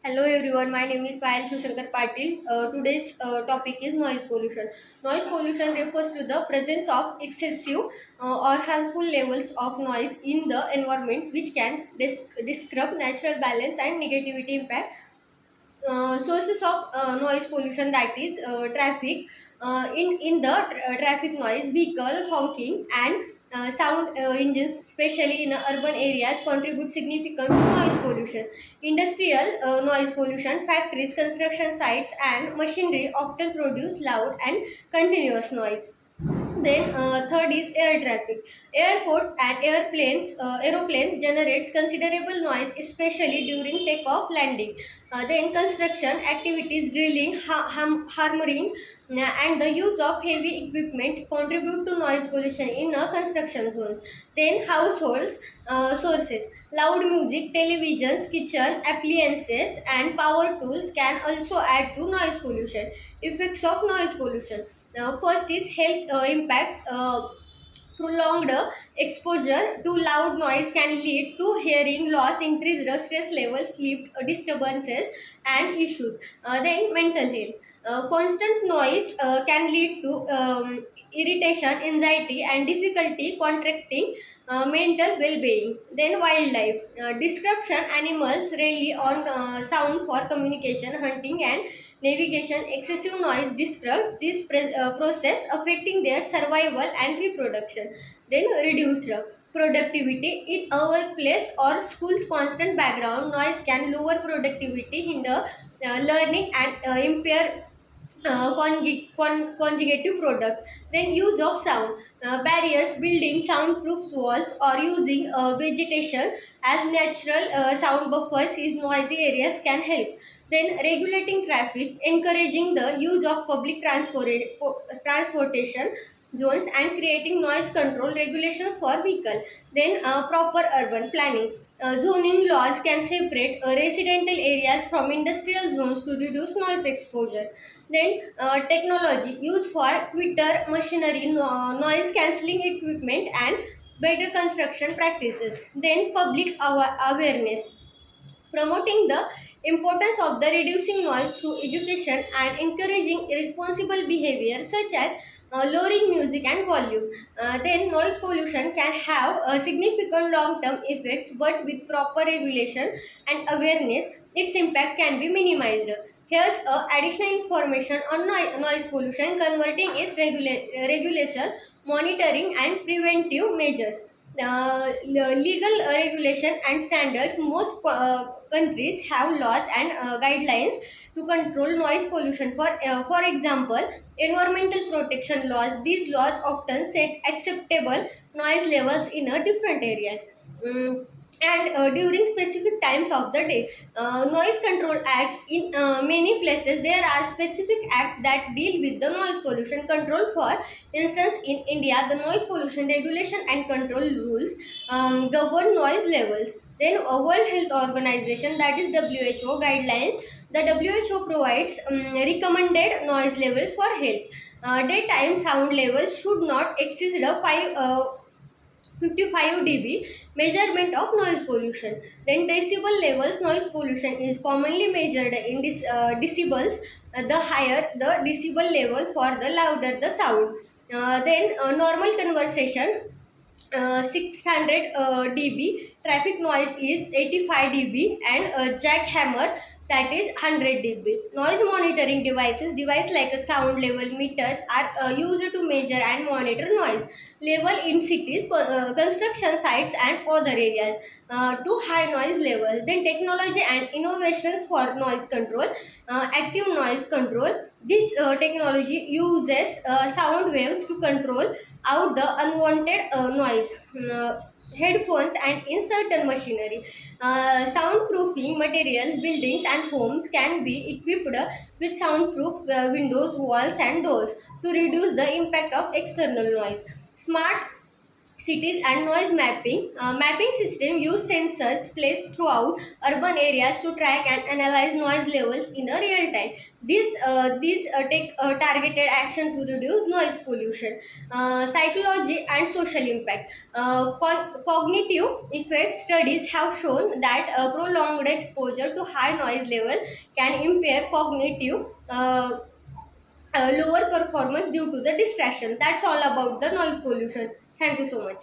Hello everyone, my name is Payal Shivshankar Patil. Today's topic is noise pollution. Noise pollution refers to the presence of excessive or harmful levels of noise in the environment which can disrupt natural balance and negativity impact sources of noise pollution, that is traffic. In the traffic noise, vehicle honking and sound engines, especially in urban areas, contribute significant to noise pollution. Industrial noise pollution, factories, construction sites and machinery often produce loud and continuous noise. Then third is air traffic. Airports and aeroplanes generates considerable noise, especially during takeoff, landing. Then construction activities, drilling, hammering, and the use of heavy equipment contribute to noise pollution in construction zones. Then households sources. Loud music, televisions, kitchen appliances, and power tools can also add to noise pollution. Effects of noise pollution. First is health impacts. Prolonged exposure to loud noise can lead to hearing loss, increased stress levels, sleep disturbances, and issues. Then mental health. Constant noise can lead to irritation, anxiety, and difficulty contracting mental well-being. Then wildlife. Description animals rely on sound for communication, hunting, and navigation. Excessive noise disrupts this process, affecting their survival and reproduction. Then reduced productivity in a workplace or school's. Constant background noise can lower productivity, hinder learning, and impair conjugative product. Then use of sound barriers, building soundproof walls, or using vegetation as natural sound buffers is noisy areas can help. Then regulating traffic, encouraging the use of public transportation zones, and creating noise control regulations for vehicle. Then proper urban planning. Zoning laws can separate residential areas from industrial zones to reduce noise exposure. Then technology used for quicker machinery, noise cancelling equipment, and better construction practices. Then public awareness, promoting the importance of the reducing noise through education and encouraging responsible behavior, such as lowering music and volume. Then noise pollution can have significant long-term effects, but with proper regulation and awareness, its impact can be minimized. Here's additional information on noise pollution, converting its regulation, monitoring, and preventive measures. Legal regulation and standards. Most countries have laws and guidelines to control noise pollution. For example, environmental protection laws. These laws often set acceptable noise levels in different areas. And during specific times of the day. Noise control acts. In many places there are specific acts that deal with the noise pollution control. For instance, in India, the noise pollution regulation and control rules govern noise levels. Then World Health Organization, that is WHO guidelines. The WHO provides recommended noise levels for health. Daytime sound levels should not exceed the 55 dB measurement of noise pollution. Then decibel levels. Noise pollution is commonly measured in decibels. The higher the decibel level, for the louder the sound. Then normal conversation 600 dB. Traffic noise is 85 dB, and jackhammer, that is 100 dB. Noise monitoring devices, device like a sound level meters, are used to measure and monitor noise level in cities, construction sites, and other areas to high noise levels. Then technology and innovations for noise control. Active noise control. This technology uses sound waves to control out the unwanted noise. Headphones and in certain machinery. Soundproofing materials, buildings, and homes can be equipped with soundproof windows, walls, and doors to reduce the impact of external noise. Smart cities and noise mapping. Mapping system use sensors placed throughout urban areas to track and analyze noise levels in a real time. These take targeted action to reduce noise pollution. Psychology and social impact. Cognitive effects studies have shown that prolonged exposure to high noise level can impair cognitive lower performance due to the distraction. That's all about the noise pollution. Thank you so much.